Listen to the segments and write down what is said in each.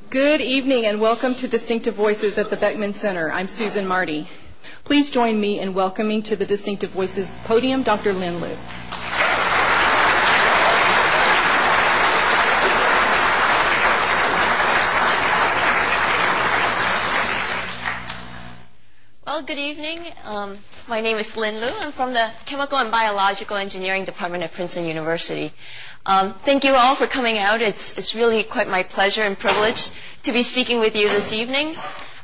Good evening and welcome to Distinctive Voices at the Beckman Center. I'm Susan Marty. Please join me in welcoming to the Distinctive Voices podium Dr. Lynn Loo. Well, good evening. My name is Lynn Loo. I'm from the Chemical and Biological Engineering Department at Princeton University. Thank you all for coming out. It's really quite my pleasure and privilege to be speaking with you this evening.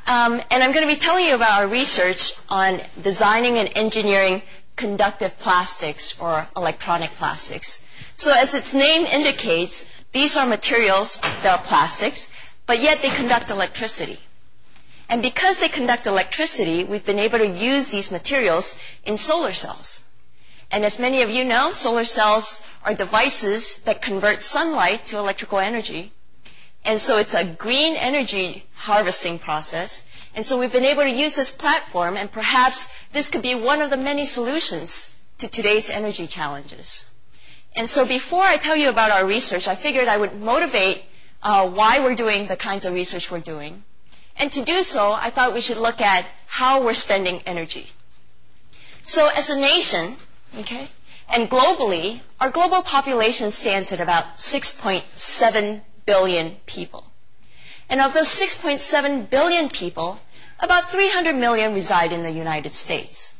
And I'm going to be telling you about our research on designing and engineering conductive plastics or electronic plastics. So as its name indicates, these are materials that are plastics, but yet they conduct electricity. And because they conduct electricity, we've been able to use these materials in solar cells. And as many of you know, solar cells are devices that convert sunlight to electrical energy. And so it's a green energy harvesting process. And so we've been able to use this platform, and perhaps this could be one of the many solutions to today's energy challenges. And so before I tell you about our research, I figured I would motivate why we're doing the kinds of research we're doing. And to do so, I thought we should look at how we're spending energy. So as a nation, okay, and globally, our global population stands at about 6.7 billion people. And of those 6.7 billion people, about 300 million reside in the United States.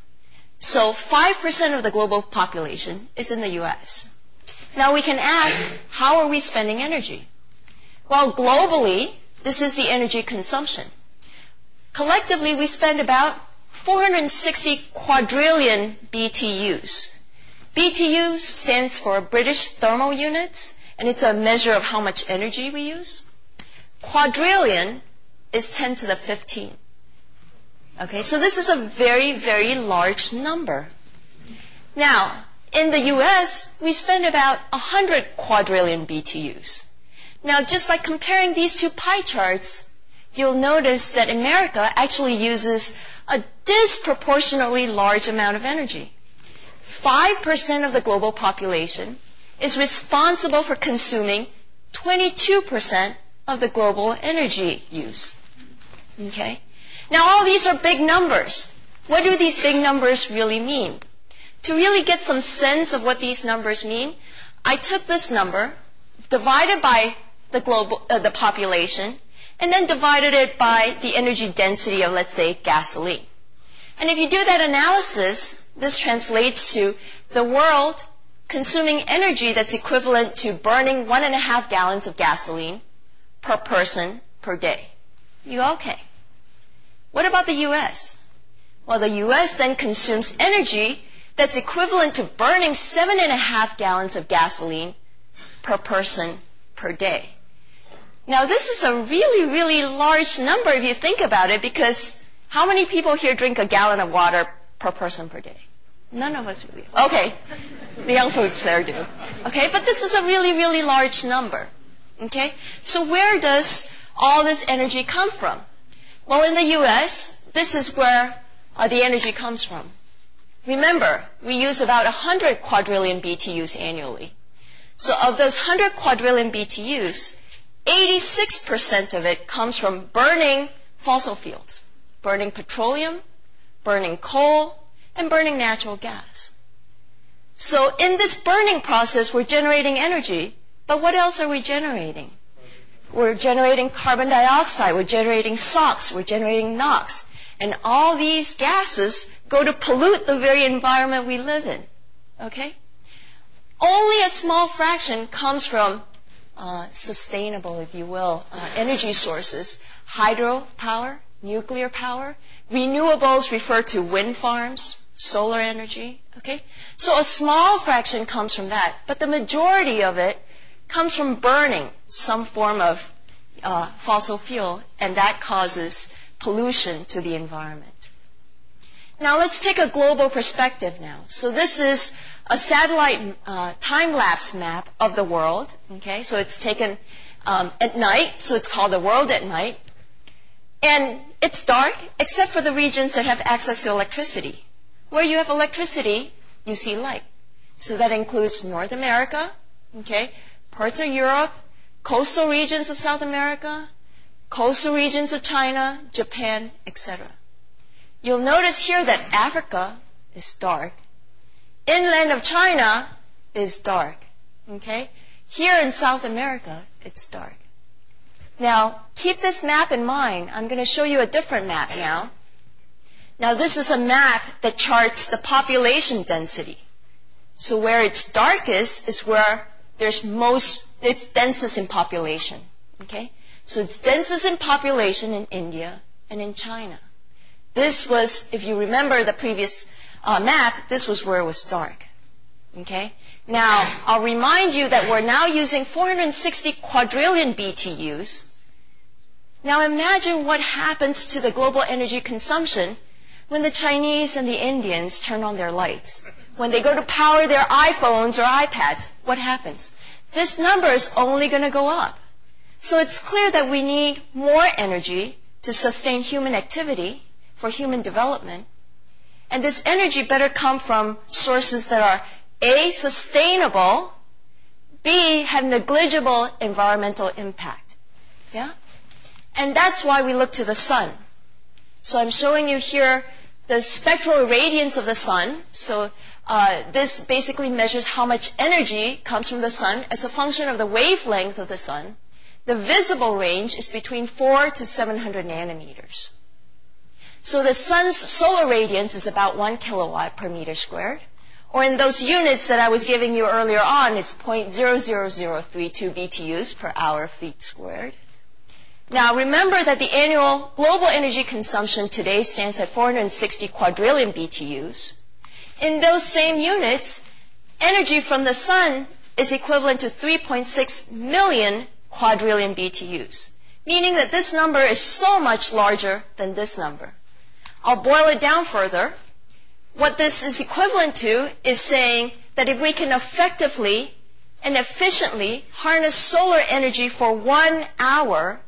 So 5% of the global population is in the U.S. Now we can ask, how are we spending energy? Well, globally, this is the energy consumption. Collectively, we spend about 460 quadrillion BTUs. BTUs stands for British Thermal Units, and it's a measure of how much energy we use. Quadrillion is 10 to the 15. Okay, so this is a very, very large number. Now, in the U.S., we spend about 100 quadrillion BTUs. Now, just by comparing these two pie charts, you'll notice that America actually uses a disproportionately large amount of energy. 5% of the global population is responsible for consuming 22% of the global energy use. Okay? Now, all these are big numbers. What do these big numbers really mean? To really get some sense of what these numbers mean, I took this number, divided by the population, and then divided it by the energy density of, let's say, gasoline. And if you do that analysis, this translates to the world consuming energy that's equivalent to burning 1.5 gallons of gasoline per person per day. You okay? What about the U.S.? Well, the U.S. then consumes energy that's equivalent to burning 7.5 gallons of gasoline per person per day. Now, this is a really, really large number if you think about it, because how many people here drink a gallon of water per person per day? None of us really. Okay, the young folks there do. Okay, but this is a really, really large number. Okay, so where does all this energy come from? Well, in the U.S., this is where the energy comes from. Remember, we use about 100 quadrillion BTUs annually. So of those 100 quadrillion BTUs, 86% of it comes from burning fossil fuels, burning petroleum, burning coal, and burning natural gas. So in this burning process, we're generating energy, but what else are we generating? We're generating carbon dioxide, we're generating SOx, we're generating NOx, and all these gases go to pollute the very environment we live in. Okay? Only a small fraction comes from sustainable, if you will, energy sources. Hydropower, nuclear power. Renewables refer to wind farms, solar energy. Okay? So a small fraction comes from that, but the majority of it comes from burning some form of fossil fuel, and that causes pollution to the environment. Now let's take a global perspective now. So this is a satellite time-lapse map of the world. Okay, so it's taken at night, so it's called the world at night. And it's dark except for the regions that have access to electricity. Where you have electricity, you see light. So that includes North America, okay, parts of Europe, coastal regions of South America, coastal regions of China, Japan, etc. You'll notice here that Africa is dark. Inland of China is dark. Okay? Here in South America, it's dark. Now, keep this map in mind. I'm going to show you a different map now. Now, this is a map that charts the population density. So where it's darkest is where it's densest in population. Okay? So it's densest in population in India and in China. This was, if you remember the previous map, this was where it was dark. Okay? Now, I'll remind you that we're now using 460 quadrillion BTUs. Now imagine what happens to the global energy consumption when the Chinese and the Indians turn on their lights. When they go to power their iPhones or iPads, what happens? This number is only going to go up. So it's clear that we need more energy to sustain human activity for human development. And this energy better come from sources that are A, sustainable, B, have negligible environmental impact. Yeah? And that's why we look to the sun. So I'm showing you here the spectral irradiance of the sun. So this basically measures how much energy comes from the sun as a function of the wavelength of the sun. The visible range is between 4 to 700 nanometers. So the sun's solar radiance is about 1 kilowatt per meter squared. Or in those units that I was giving you earlier on, it's 0.00032 BTUs per hour feet squared. Now remember that the annual global energy consumption today stands at 460 quadrillion BTUs. In those same units, energy from the sun is equivalent to 3.6 million quadrillion BTUs, meaning that this number is so much larger than this number. I'll boil it down further. What this is equivalent to is saying that if we can effectively and efficiently harness solar energy for 1 hour,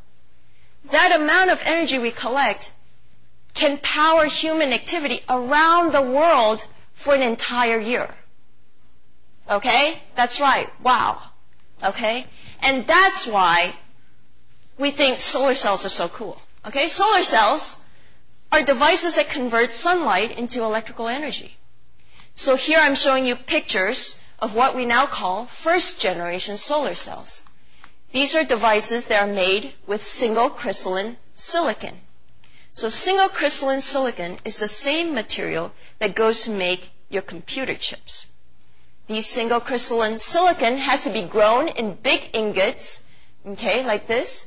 that amount of energy we collect can power human activity around the world for an entire year. Okay? That's right. Wow. Okay? And that's why we think solar cells are so cool. Okay? Solar cells are devices that convert sunlight into electrical energy. So here I'm showing you pictures of what we now call first-generation solar cells. These are devices that are made with single crystalline silicon. So single crystalline silicon is the same material that goes to make your computer chips. These single crystalline silicon has to be grown in big ingots, okay, like this,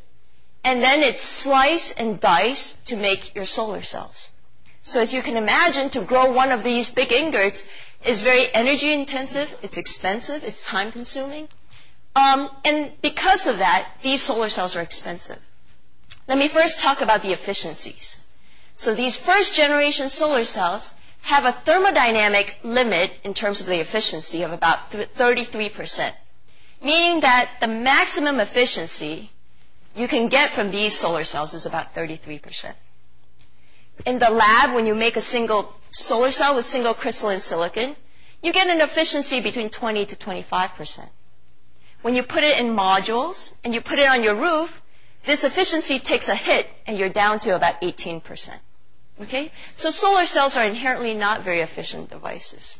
and then it's sliced and diced to make your solar cells. So as you can imagine, to grow one of these big ingots is very energy intensive, it's expensive, it's time consuming. And because of that, these solar cells are expensive. Let me first talk about the efficiencies. So these first generation solar cells have a thermodynamic limit in terms of the efficiency of about 33%, meaning that the maximum efficiency you can get from these solar cells is about 33%. In the lab, when you make a single solar cell with single crystalline silicon, you get an efficiency between 20 to 25%. When you put it in modules and you put it on your roof, this efficiency takes a hit and you're down to about 18%. Okay? So solar cells are inherently not very efficient devices.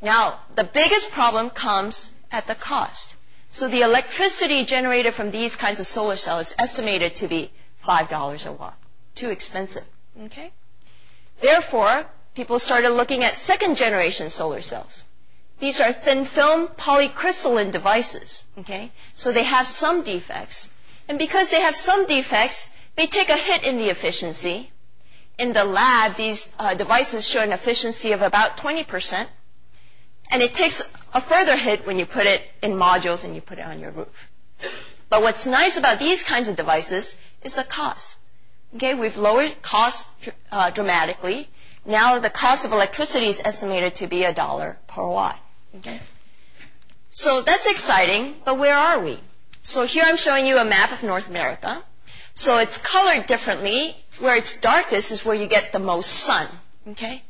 Now, the biggest problem comes at the cost. So the electricity generated from these kinds of solar cells is estimated to be $5 a watt. Too expensive. Okay? Therefore, people started looking at second-generation solar cells. These are thin-film polycrystalline devices. Okay? So they have some defects. And because they have some defects, they take a hit in the efficiency. In the lab, these devices show an efficiency of about 20%. And it takes a further hit when you put it in modules and you put it on your roof. But what's nice about these kinds of devices is the cost. Okay, we've lowered costs dramatically. Now the cost of electricity is estimated to be $1 per watt. Okay? So that's exciting, but where are we? So here I'm showing you a map of North America. So it's colored differently. Where it's darkest is where you get the most sun. Okay?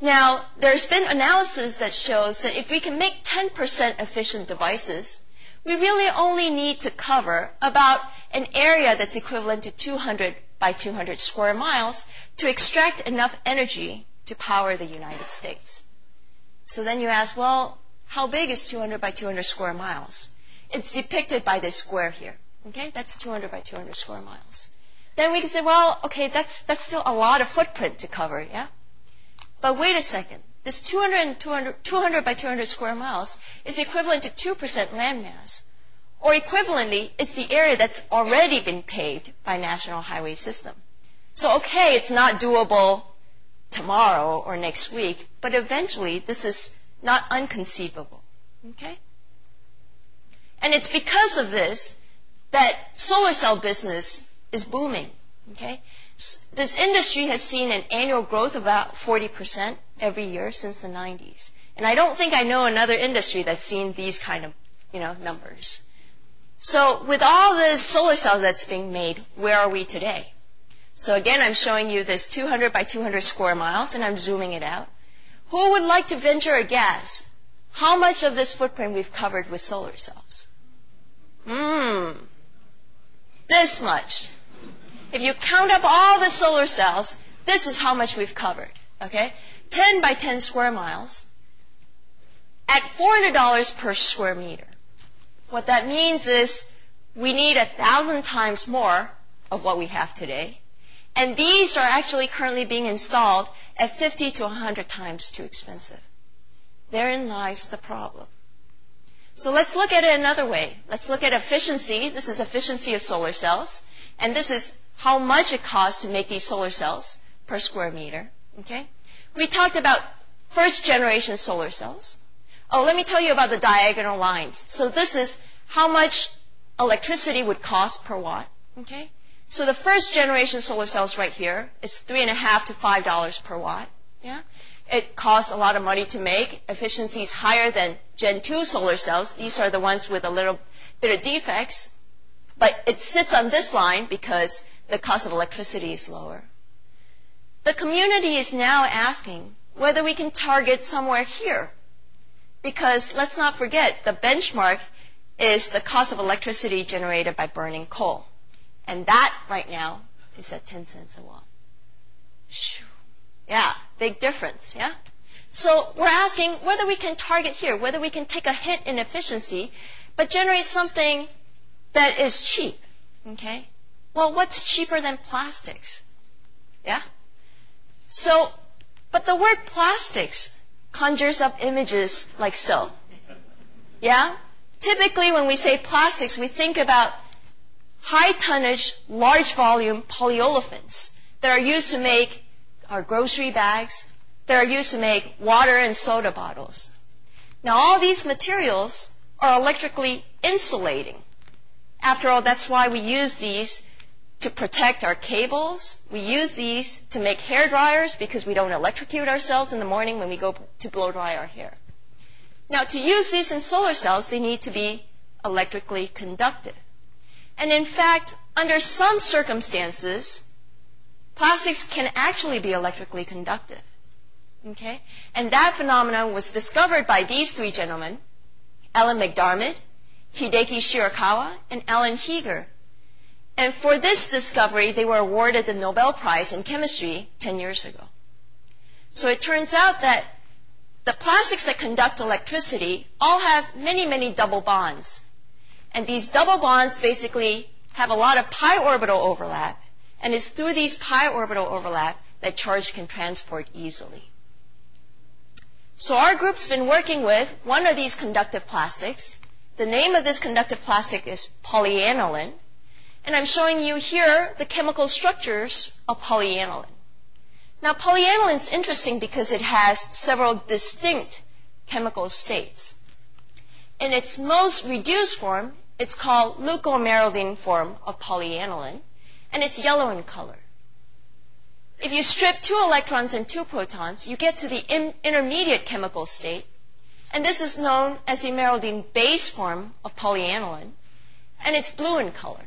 Now, there's been analysis that shows that if we can make 10% efficient devices, we really only need to cover about an area that's equivalent to 200 by 200 square miles to extract enough energy to power the United States. So then you ask, well, how big is 200 by 200 square miles? It's depicted by this square here. Okay, that's 200 by 200 square miles. Then we can say, well, okay, that's still a lot of footprint to cover, yeah? But wait a second. This 200 by 200 square miles is equivalent to 2% landmass. Or equivalently, it's the area that's already been paved by National Highway System. So, okay, it's not doable tomorrow or next week, but eventually this is not unconceivable, okay? And it's because of this that solar cell business is booming, okay? This industry has seen an annual growth of about 40% every year since the 90s. And I don't think I know another industry that's seen these kind of, numbers. So with all this solar cells that's being made, where are we today? So again, I'm showing you this 200 by 200 square miles, and I'm zooming it out. Who would like to venture a guess how much of this footprint we've covered with solar cells? This much. If you count up all the solar cells, this is how much we've covered, okay? 10 by 10 square miles at $400 per square meter. What that means is we need 1,000 times more of what we have today. And these are actually currently being installed at 50 to 100 times too expensive. Therein lies the problem. So let's look at it another way. Let's look at efficiency. This is efficiency of solar cells. And this is how much it costs to make these solar cells per square meter. Okay? We talked about first generation solar cells. Oh, let me tell you about the diagonal lines. So this is how much electricity would cost per watt. Okay? So the first generation solar cells right here is $3.50 to $5 per watt. Yeah? It costs a lot of money to make. Efficiency is higher than Gen 2 solar cells. These are the ones with a little bit of defects. But it sits on this line because the cost of electricity is lower. The community is now asking whether we can target somewhere here. Because let's not forget, the benchmark is the cost of electricity generated by burning coal. And that, right now, is at 10 cents a watt. Yeah, big difference, yeah? So we're asking whether we can target here, whether we can take a hit in efficiency, but generate something that is cheap, okay? Well, what's cheaper than plastics? Yeah? So, but the word plastics conjures up images like so. Yeah? Typically, when we say plastics, we think about high tonnage, large volume polyolefins that are used to make our grocery bags, that are used to make water and soda bottles. Now, all these materials are electrically insulating. After all, that's why we use these to protect our cables. We use these to make hair dryers because we don't electrocute ourselves in the morning when we go to blow dry our hair. Now, to use these in solar cells, they need to be electrically conductive. And in fact, under some circumstances, plastics can actually be electrically conductive. Okay? And that phenomenon was discovered by these three gentlemen, Alan McDermott, Hideki Shirakawa, and Alan Heeger. And for this discovery, they were awarded the Nobel Prize in Chemistry 10 years ago. So it turns out that the plastics that conduct electricity all have many, many double bonds. And these double bonds basically have a lot of pi orbital overlap. And it's through these pi orbital overlap that charge can transport easily. So our group's been working with one of these conductive plastics. The name of this conductive plastic is polyaniline. And I'm showing you here the chemical structures of polyaniline. Now, polyaniline is interesting because it has several distinct chemical states. In its most reduced form, it's called leucomeridine form of polyaniline, and it's yellow in color. If you strip 2 electrons and 2 protons, you get to the intermediate chemical state, and this is known as the meridine base form of polyaniline, and it's blue in color.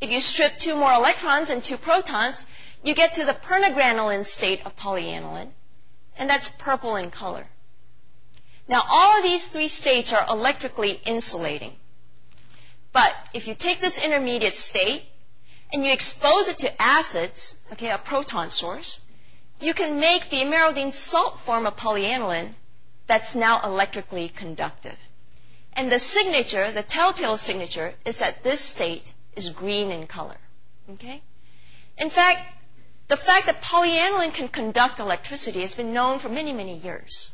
If you strip 2 more electrons and 2 protons, you get to the permangranulin state of polyaniline, and that's purple in color. Now, all of these 3 states are electrically insulating. But if you take this intermediate state and you expose it to acids, okay, a proton source, you can make the imerodine salt form of polyaniline that's now electrically conductive. And the signature, the telltale signature, is that this state is green in color. Okay? In fact, the fact that polyaniline can conduct electricity has been known for many, many years.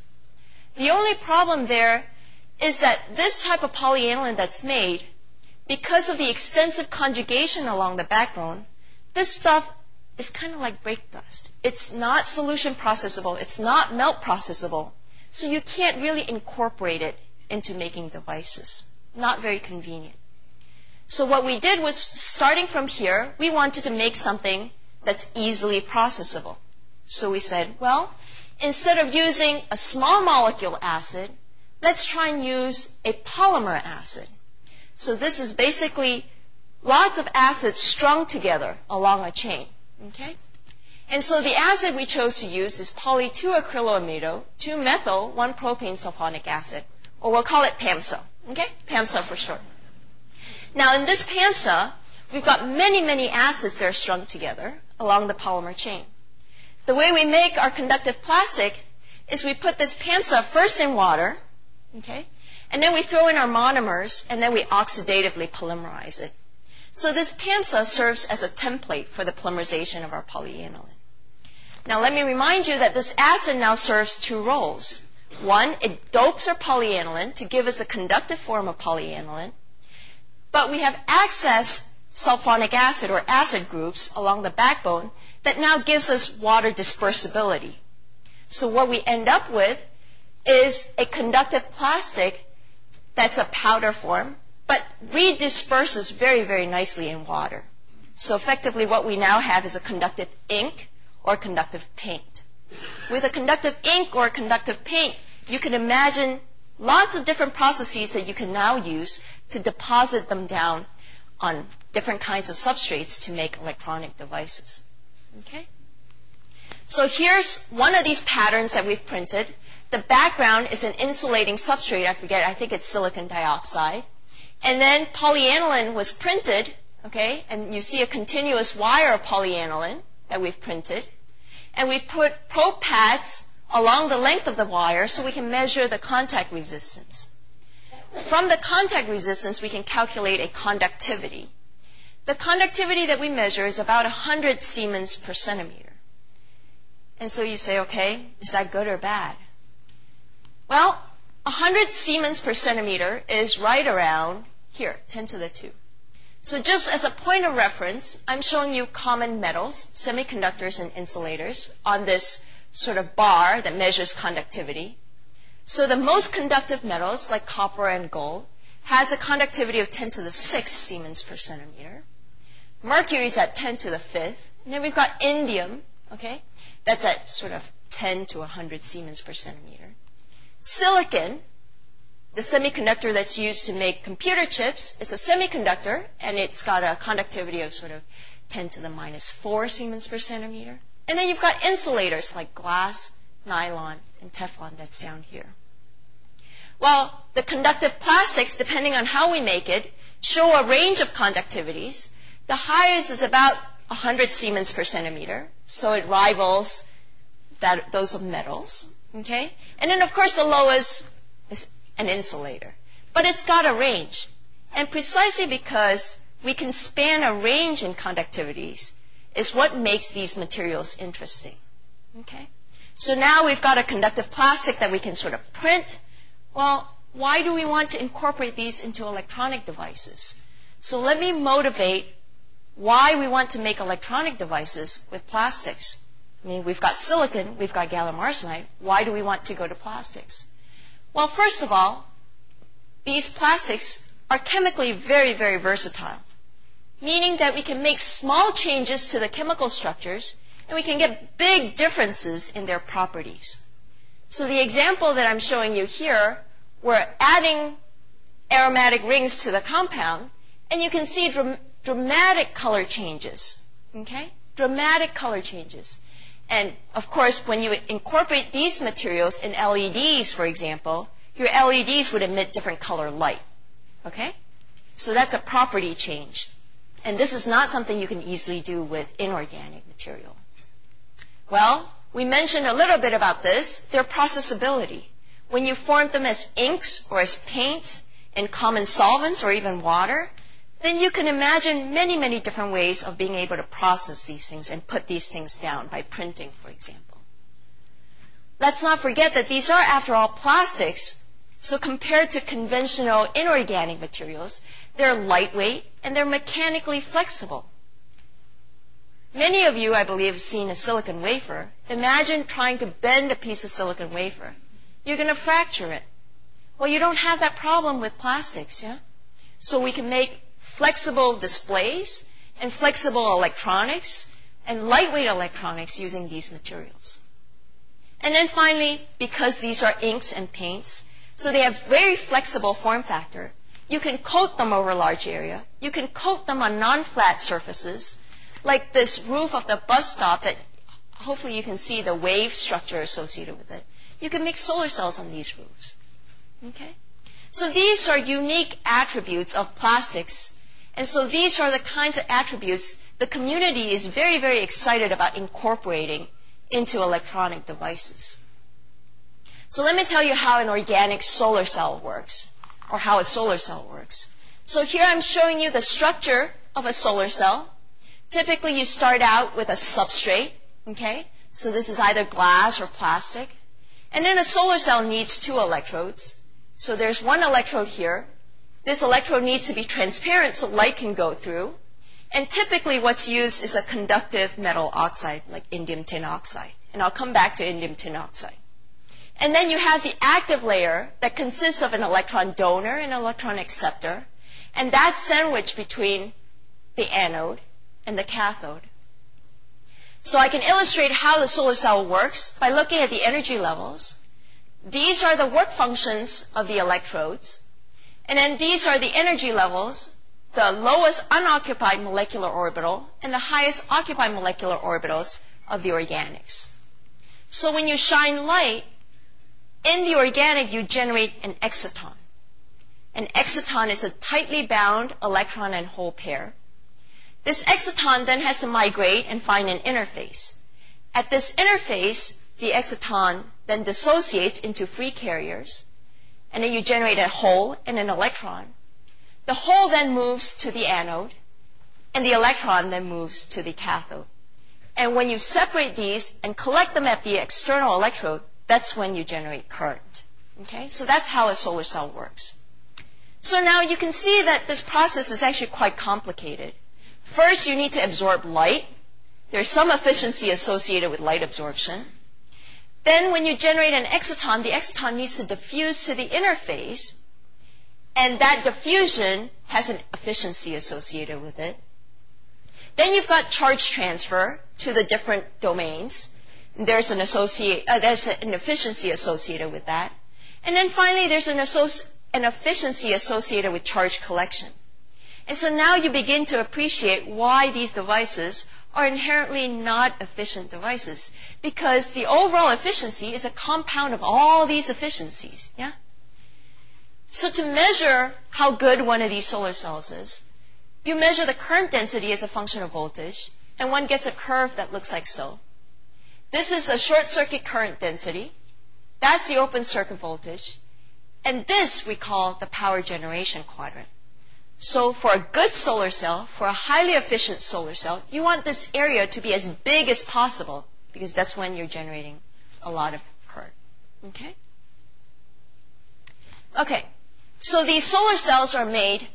The only problem there is that this type of polyaniline that's made, because of the extensive conjugation along the backbone, this stuff is kind of like brake dust. It's not solution processable. It's not melt processable. So you can't really incorporate it into making devices. Not very convenient. So what we did was, starting from here, we wanted to make something that's easily processable. So we said, well, instead of using a small molecule acid, let's try and use a polymer acid. So this is basically lots of acids strung together along a chain. Okay? And so the acid we chose to use is poly-2-acrylamide, 2-methyl, 1-propane sulfonic acid, or we'll call it PAMSA. Okay? PAMSA for short. Now in this PAMSA, we've got many, many acids that are strung together along the polymer chain. The way we make our conductive plastic is we put this PAMSA first in water, okay? And then we throw in our monomers, and then we oxidatively polymerize it. So this PAMSA serves as a template for the polymerization of our polyaniline. Now let me remind you that this acid now serves two roles. One, it dopes our polyaniline to give us a conductive form of polyaniline. But we have excess sulfonic acid or acid groups along the backbone that now gives us water dispersibility. So what we end up with is a conductive plastic that's a powder form, but redisperses very, very nicely in water. So effectively what we now have is a conductive ink or conductive paint. With a conductive ink or conductive paint, you can imagine lots of different processes that you can now use to deposit them down on different kinds of substrates to make electronic devices. Okay? So here's one of these patterns that we've printed. The background is an insulating substrate. I think it's silicon dioxide. And then polyaniline was printed, okay? And you see a continuous wire of polyaniline that we've printed. And we put probe pads along the length of the wire so we can measure the contact resistance. From the contact resistance, we can calculate a conductivity. The conductivity that we measure is about 100 Siemens per centimeter. And so you say, okay, is that good or bad? Well, 100 Siemens per centimeter is right around here, 10 to the 2. So just as a point of reference, I'm showing you common metals, semiconductors and insulators, on this sort of bar that measures conductivity. So the most conductive metals, like copper and gold, has a conductivity of 10 to the 6 Siemens per centimeter. Mercury is at 10 to the 5th. And then we've got indium, okay? That's at sort of 10 to 100 Siemens per centimeter. Silicon, the semiconductor that's used to make computer chips, is a semiconductor, and it's got a conductivity of sort of 10 to the minus 4 Siemens per centimeter. And then you've got insulators like glass, nylon, and Teflon that's down here. Well, the conductive plastics, depending on how we make it, show a range of conductivities. The highest is about 100 Siemens per centimeter, so it rivals those of metals. Okay? And then, of course, the lowest is an insulator. But it's got a range. And precisely because we can span a range in conductivities is what makes these materials interesting. Okay? So now we've got a conductive plastic that we can sort of print. Well, why do we want to incorporate these into electronic devices? So let me motivate why we want to make electronic devices with plastics. I mean, we've got silicon, we've got gallium arsenide. Why do we want to go to plastics? Well, first of all, these plastics are chemically very, very versatile, meaning that we can make small changes to the chemical structures and we can get big differences in their properties. So the example that I'm showing you here, we're adding aromatic rings to the compound, and you can see dramatic color changes. Okay? Dramatic color changes. And, of course, when you incorporate these materials in LEDs, for example, your LEDs would emit different color light. Okay? So that's a property change. And this is not something you can easily do with inorganic material. Well, we mentioned a little bit about this, their processability. When you form them as inks or as paints in common solvents or even water, then you can imagine many, many different ways of being able to process these things and put these things down by printing, for example. Let's not forget that these are, after all, plastics. So compared to conventional inorganic materials, they're lightweight and they're mechanically flexible. Many of you, I believe, have seen a silicon wafer. Imagine trying to bend a piece of silicon wafer. You're going to fracture it. Well, you don't have that problem with plastics, yeah? So we can make flexible displays and flexible electronics and lightweight electronics using these materials. And then finally, because these are inks and paints, so they have very flexible form factor, you can coat them over a large area. You can coat them on non-flat surfaces, like this roof of the bus stop that hopefully you can see the wave structure associated with it. You can make solar cells on these roofs. Okay? So these are unique attributes of plastics. And so these are the kinds of attributes the community is very, very excited about incorporating into electronic devices. So let me tell you how an organic solar cell works, or how a solar cell works. So here I'm showing you the structure of a solar cell. Typically you start out with a substrate, okay? So this is either glass or plastic. And then a solar cell needs two electrodes. So there's one electrode here. This electrode needs to be transparent so light can go through. And typically what's used is a conductive metal oxide, like indium tin oxide. And I'll come back to indium tin oxide. And then you have the active layer that consists of an electron donor and an electron acceptor. And that's sandwiched between the anode and the cathode. So I can illustrate how the solar cell works by looking at the energy levels. These are the work functions of the electrodes. And then these are the energy levels, the lowest unoccupied molecular orbital and the highest occupied molecular orbitals of the organics. So when you shine light, in the organic, you generate an exciton. An exciton is a tightly bound electron and hole pair. This exciton then has to migrate and find an interface. At this interface, the exciton then dissociates into free carriers, and then you generate a hole and an electron. The hole then moves to the anode, and the electron then moves to the cathode. And when you separate these and collect them at the external electrode, that's when you generate current. Okay? So that's how a solar cell works. So now you can see that this process is actually quite complicated. First, you need to absorb light. There's some efficiency associated with light absorption. Then when you generate an exciton, the exciton needs to diffuse to the interface. And that diffusion has an efficiency associated with it. Then you've got charge transfer to the different domains. There's an efficiency associated with that. And then finally, there's an efficiency associated with charge collection. And so now you begin to appreciate why these devices are inherently not efficient devices, because the overall efficiency is a compound of all these efficiencies. Yeah? So to measure how good one of these solar cells is, you measure the current density as a function of voltage, and one gets a curve that looks like so. This is the short circuit current density. That's the open circuit voltage. And this we call the power generation quadrant. So for a good solar cell, for a highly efficient solar cell, you want this area to be as big as possible, because that's when you're generating a lot of current. Okay? Okay. So these solar cells are made,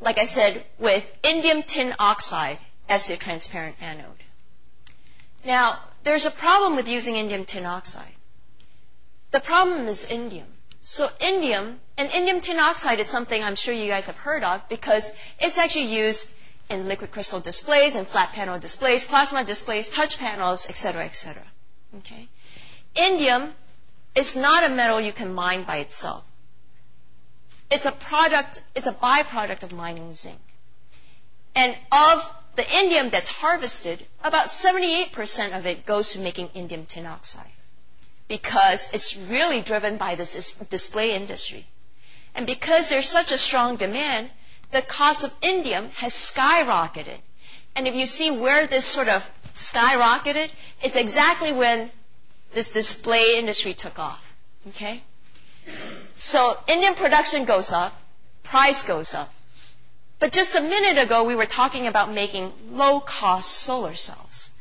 like I said, with indium tin oxide as the transparent anode. Now, there's a problem with using indium tin oxide. The problem is indium. So indium, and indium tin oxide is something I'm sure you guys have heard of because it's actually used in liquid crystal displays and flat panel displays, plasma displays, touch panels, etc., etc. Okay? Indium is not a metal you can mine by itself. It's a byproduct of mining zinc. And of the indium that's harvested, about 78% of it goes to making indium tin oxide, because it's really driven by this display industry. And because there's such a strong demand, the cost of indium has skyrocketed. And if you see where this sort of skyrocketed, it's exactly when this display industry took off. Okay? So indium production goes up, price goes up. But just a minute ago, we were talking about making low-cost solar cells.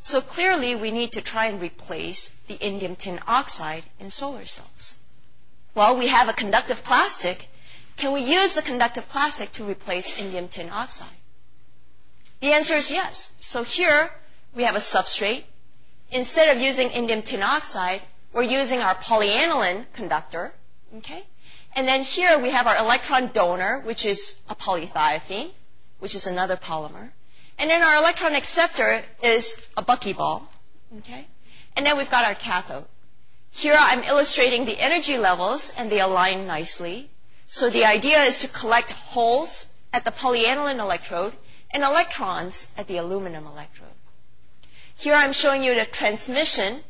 So clearly, we need to try and replace the indium tin oxide in solar cells. Well, we have a conductive plastic. Can we use the conductive plastic to replace indium tin oxide? The answer is yes. So here, we have a substrate. Instead of using indium tin oxide, we're using our polyaniline conductor. Okay? And then here we have our electron donor, which is a polythiophene, which is another polymer. And then our electron acceptor is a buckyball. Okay? And then we've got our cathode. Here I'm illustrating the energy levels, and they align nicely. So the idea is to collect holes at the polyaniline electrode and electrons at the aluminum electrode. Here I'm showing you the transmission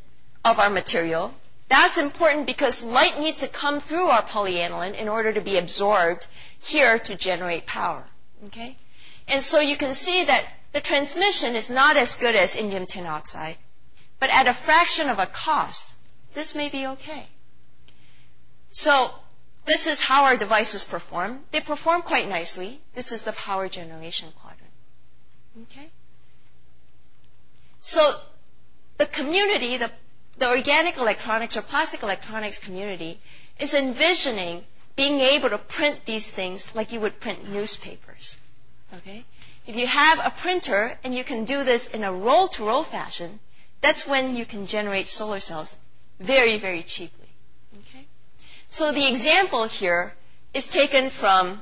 of our material. That's important because light needs to come through our polyaniline in order to be absorbed here to generate power. Okay? And so you can see that the transmission is not as good as indium tin oxide, but at a fraction of a cost, this may be okay. So this is how our devices perform. They perform quite nicely. This is the power generation quadrant. Okay? So the community, the organic electronics or plastic electronics community is envisioning being able to print these things like you would print newspapers. Okay? If you have a printer and you can do this in a roll-to-roll fashion, that's when you can generate solar cells very, very cheaply. Okay? So the example here is taken from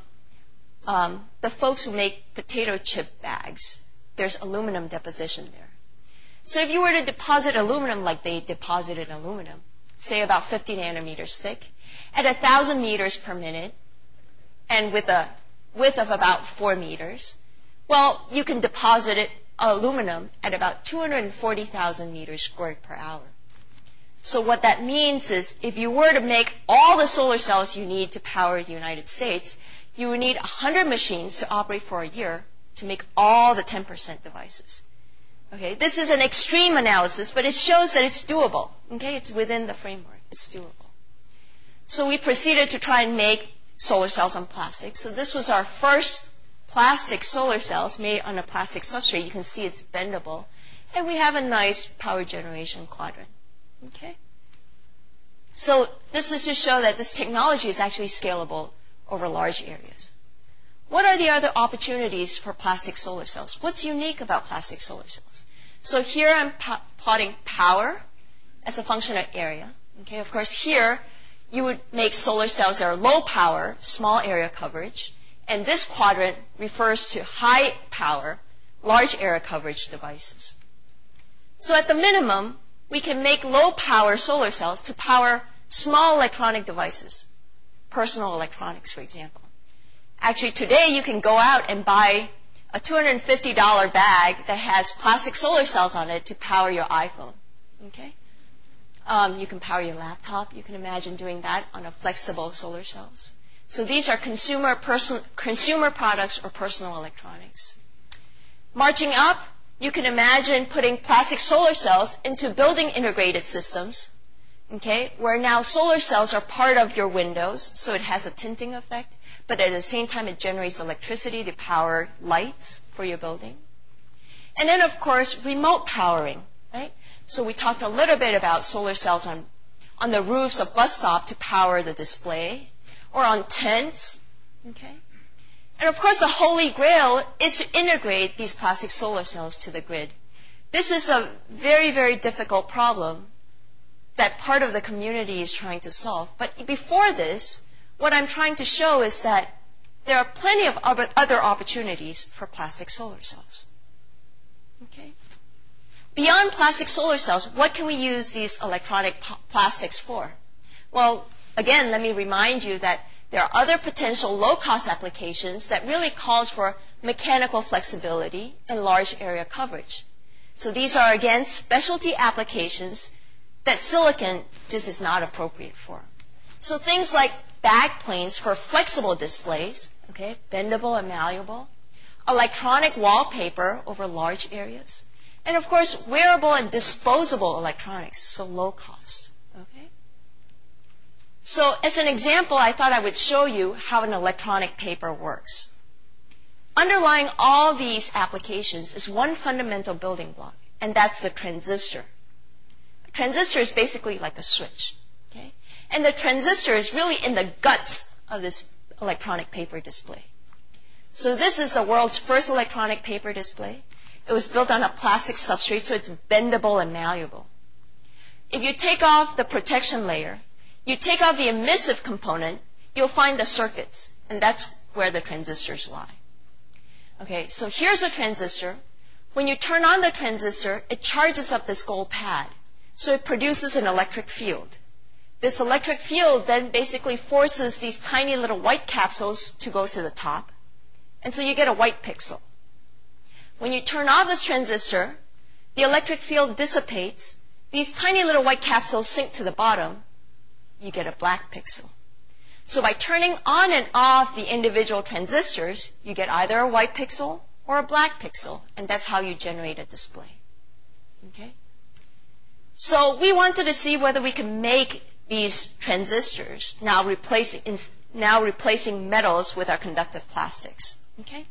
the folks who make potato chip bags. There's aluminum deposition there. So if you were to deposit aluminum like they deposited aluminum, say about 50 nanometers thick, at 1,000 meters per minute, and with a width of about 4 meters, well, you can deposit aluminum at about 240,000 meters squared per hour. So what that means is if you were to make all the solar cells you need to power the United States, you would need 100 machines to operate for a year to make all the 10% devices. Okay, this is an extreme analysis, but it shows that it's doable. Okay, it's within the framework. It's doable. So we proceeded to try and make solar cells on plastic. So this was our first plastic solar cells made on a plastic substrate. You can see it's bendable. And we have a nice power generation quadrant. Okay? So this is to show that this technology is actually scalable over large areas. What are the other opportunities for plastic solar cells? What's unique about plastic solar cells? So here I'm plotting power as a function of area. Okay, of course, here you would make solar cells that are low power, small area coverage. And this quadrant refers to high power, large area coverage devices. So at the minimum, we can make low power solar cells to power small electronic devices, personal electronics, for example. Actually, today you can go out and buy a $250 bag that has plastic solar cells on it to power your iPhone. Okay? You can power your laptop. You can imagine doing that on a flexible solar cells. So these are consumer products or personal electronics. Marching up, you can imagine putting plastic solar cells into building integrated systems, okay, where now solar cells are part of your windows, so it has a tinting effect, but at the same time it generates electricity to power lights for your building. And then, of course, remote powering, right? So we talked a little bit about solar cells on the roofs of bus stop to power the display, or on tents, okay? And of course, the holy grail is to integrate these plastic solar cells to the grid. This is a very, very difficult problem that part of the community is trying to solve. But before this, what I'm trying to show is that there are plenty of other opportunities for plastic solar cells. Okay? Beyond plastic solar cells, what can we use these electronic plastics for? Well, again, let me remind you that there are other potential low-cost applications that really calls for mechanical flexibility and large area coverage. So these are, again, specialty applications that silicon just is not appropriate for. So things like backplanes for flexible displays okay, bendable and malleable, electronic wallpaper over large areas, and of course, wearable and disposable electronics, so low cost, okay? So as an example, I thought I would show you how an electronic paper works. Underlying all these applications is one fundamental building block, and that's the transistor. A transistor is basically like a switch, okay? And the transistor is really in the guts of this electronic paper display. So this is the world's first electronic paper display. It was built on a plastic substrate, so it's bendable and malleable. If you take off the protection layer, you take off the emissive component, you'll find the circuits, and that's where the transistors lie. Okay, so here's a transistor. When you turn on the transistor, it charges up this gold pad, so it produces an electric field. This electric field then basically forces these tiny little white capsules to go to the top, and so you get a white pixel. When you turn off this transistor, the electric field dissipates, these tiny little white capsules sink to the bottom, you get a black pixel. So by turning on and off the individual transistors, you get either a white pixel or a black pixel, and that's how you generate a display. Okay? So we wanted to see whether we can make these transistors, now replacing metals with our conductive plastics. Okay?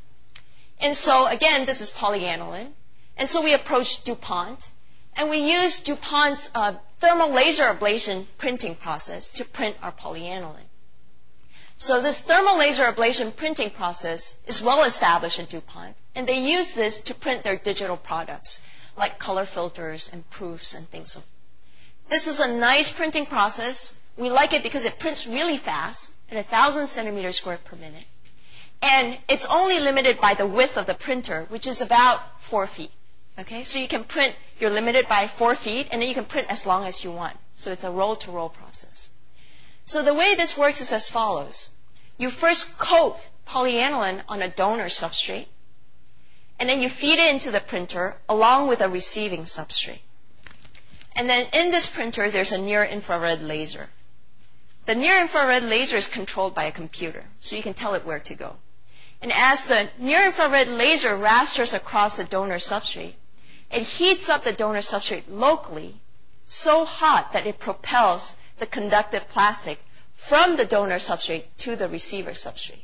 And so, again, this is polyaniline. And so we approached DuPont, and we used DuPont's thermal laser ablation printing process to print our polyaniline. So this thermal laser ablation printing process is well established at DuPont, and they use this to print their digital products, like color filters and proofs and things. This is a nice printing process. We like it because it prints really fast at 1,000 centimeters squared per minute. And it's only limited by the width of the printer, which is about 4 feet. Okay, so you can print, you're limited by 4 feet, and then you can print as long as you want. So it's a roll-to-roll process. So the way this works is as follows. You first coat polyaniline on a donor substrate, and then you feed it into the printer along with a receiving substrate. And then in this printer, there's a near-infrared laser. The near-infrared laser is controlled by a computer, so you can tell it where to go. And as the near-infrared laser rasters across the donor substrate, it heats up the donor substrate locally so hot that it propels the conductive plastic from the donor substrate to the receiver substrate.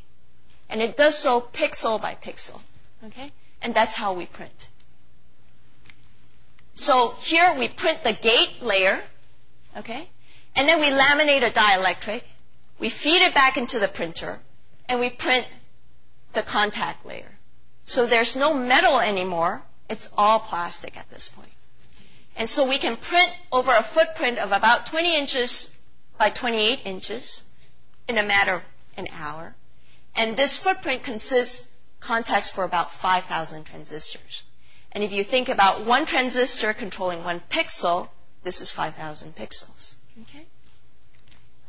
And it does so pixel by pixel. Okay? And that's how we print. So here we print the gate layer, okay? And then we laminate a dielectric, we feed it back into the printer, and we print the contact layer. So there's no metal anymore, it's all plastic at this point. And so we can print over a footprint of about 20 inches by 28 inches in a matter of an hour. And this footprint consists contacts for about 5,000 transistors. And if you think about one transistor controlling 1 pixel, this is 5,000 pixels. Okay?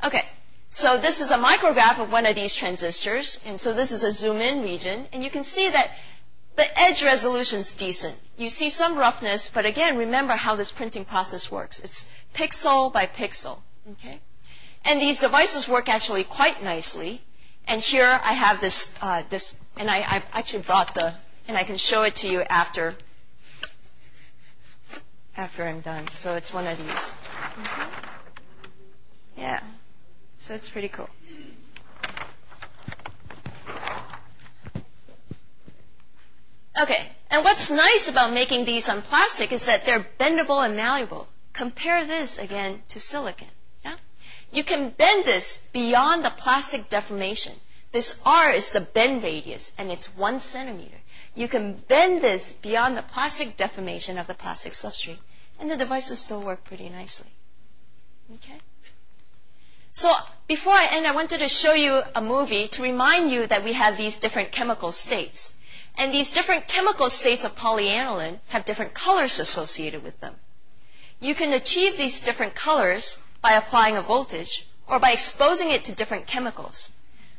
Okay, so this is a micrograph of one of these transistors. And so this is a zoom-in region. And you can see that the edge resolution is decent. You see some roughness, but again, remember how this printing process works. It's pixel by pixel. Okay? And these devices work actually quite nicely. And here I have this, and I actually brought and I can show it to you after I'm done. So it's one of these. Mm-hmm. Yeah. So it's pretty cool. Okay. And what's nice about making these on plastic is that they're bendable and malleable. Compare this again to silicon. Yeah? You can bend this beyond the plastic deformation. This R is the bend radius, and it's 1 centimeter. You can bend this beyond the plastic deformation of the plastic substrate, and the devices still work pretty nicely. Okay? So before I end, I wanted to show you a movie to remind you that we have these different chemical states. And these different chemical states of polyaniline have different colors associated with them. You can achieve these different colors by applying a voltage or by exposing it to different chemicals.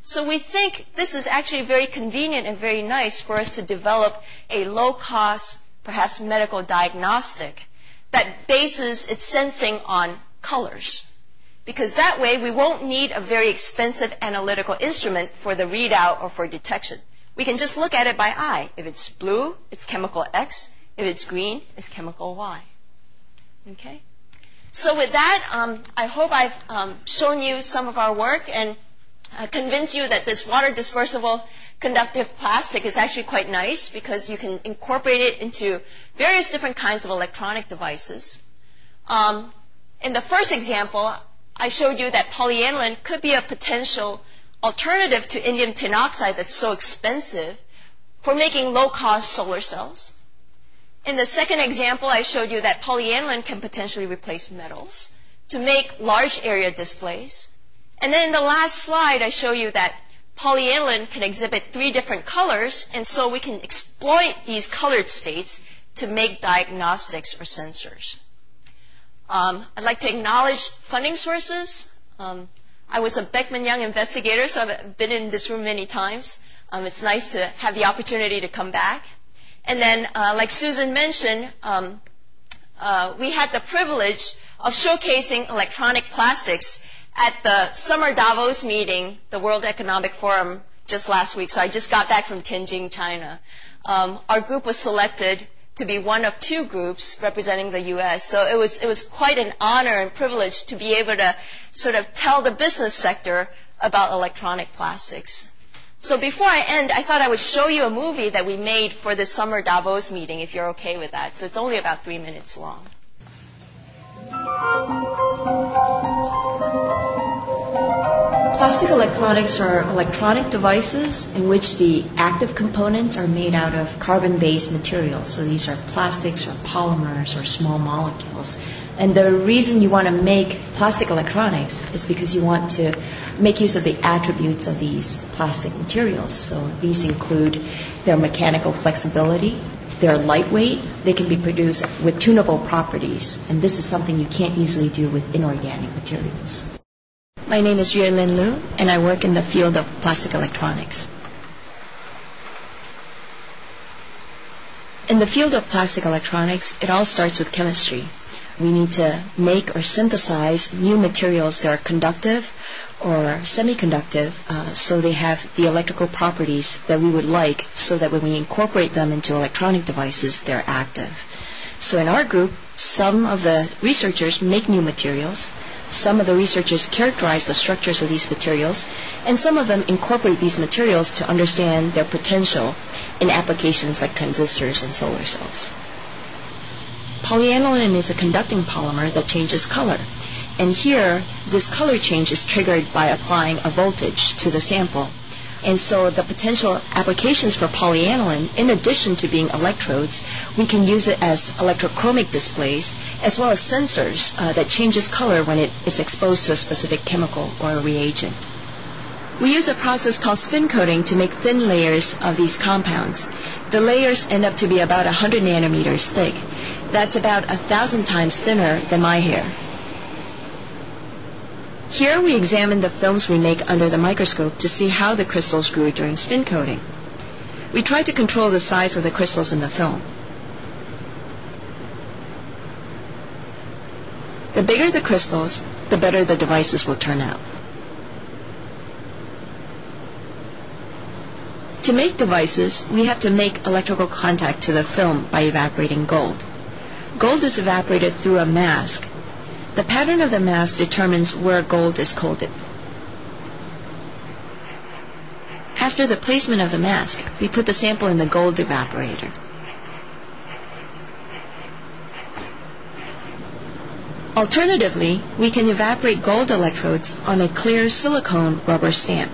So we think this is actually very convenient and very nice for us to develop a low-cost, perhaps medical diagnostic that bases its sensing on colors. because that way we won't need a very expensive analytical instrument for the readout or for detection. We can just look at it by eye. If it's blue, it's chemical X. If it's green, it's chemical Y. Okay? So with that, I hope I've shown you some of our work and convinced you that this water dispersible conductive plastic is actually quite nice because you can incorporate it into various different kinds of electronic devices. In the first example, I showed you that polyaniline could be a potential alternative to indium tin oxide that's so expensive for making low-cost solar cells. In the second example, I showed you that polyaniline can potentially replace metals to make large area displays. And then in the last slide, I show you that polyaniline can exhibit 3 different colors, and so we can exploit these colored states to make diagnostics or sensors. I'd like to acknowledge funding sources. I was a Beckman Young Investigator, so I've been in this room many times. It's nice to have the opportunity to come back. And then, like Susan mentioned, we had the privilege of showcasing electronic plastics at the summer Davos meeting, the World Economic Forum, just last week. So I just got back from Tianjin, China. Our group was selected to be one of 2 groups representing the U.S. So it was quite an honor and privilege to be able to sort of tell the business sector about electronic plastics. So before I end, I thought I would show you a movie that we made for the summer Davos meeting, if you're okay with that. So it's only about 3 minutes long. Plastic electronics are electronic devices in which the active components are made out of carbon-based materials. So these are plastics or polymers or small molecules. And the reason you want to make plastic electronics is because you want to make use of the attributes of these plastic materials. So these include their mechanical flexibility, they're lightweight, they can be produced with tunable properties, and this is something you can't easily do with inorganic materials. My name is Lynn Loo, and I work in the field of plastic electronics. In the field of plastic electronics, it all starts with chemistry. We need to make or synthesize new materials that are conductive or semiconductive, so they have the electrical properties that we would like, so that when we incorporate them into electronic devices, they're active. So in our group, some of the researchers make new materials, some of the researchers characterize the structures of these materials, and some of them incorporate these materials to understand their potential in applications like transistors and solar cells. Polyaniline is a conducting polymer that changes color. And here, this color change is triggered by applying a voltage to the sample. And so the potential applications for polyaniline, in addition to being electrodes, we can use it as electrochromic displays, as well as sensors that changes color when it is exposed to a specific chemical or a reagent. We use a process called spin coating to make thin layers of these compounds. The layers end up to be about 100 nanometers thick. That's about 1,000 times thinner than my hair. Here we examine the films we make under the microscope to see how the crystals grew during spin coating. We try to control the size of the crystals in the film. The bigger the crystals, the better the devices will turn out. To make devices, we have to make electrical contact to the film by evaporating gold. Gold is evaporated through a mask. The pattern of the mask determines where gold is coated. After the placement of the mask, we put the sample in the gold evaporator. Alternatively, we can evaporate gold electrodes on a clear silicone rubber stamp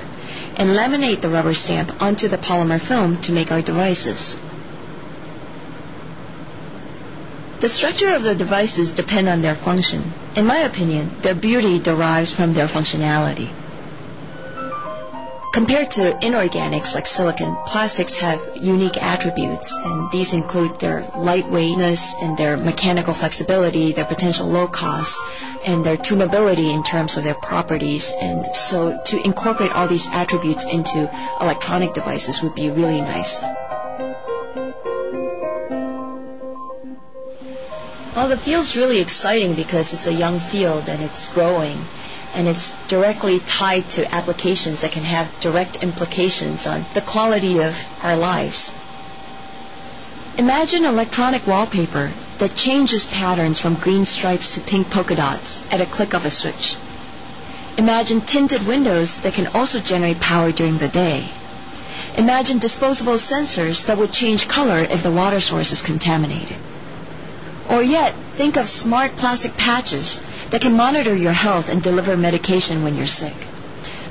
and laminate the rubber stamp onto the polymer film to make our devices. The structure of the devices depend on their function. In my opinion, their beauty derives from their functionality. Compared to inorganics like silicon, plastics have unique attributes, and these include their lightweightness and their mechanical flexibility, their potential low cost, and their tunability in terms of their properties. And so to incorporate all these attributes into electronic devices would be really nice. Well, the field's really exciting because it's a young field and it's growing. and it's directly tied to applications that can have direct implications on the quality of our lives. Imagine electronic wallpaper that changes patterns from green stripes to pink polka dots at a click of a switch. Imagine tinted windows that can also generate power during the day. Imagine disposable sensors that would change color if the water source is contaminated. Or yet, think of smart plastic patches that can monitor your health and deliver medication when you're sick.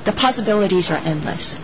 The possibilities are endless.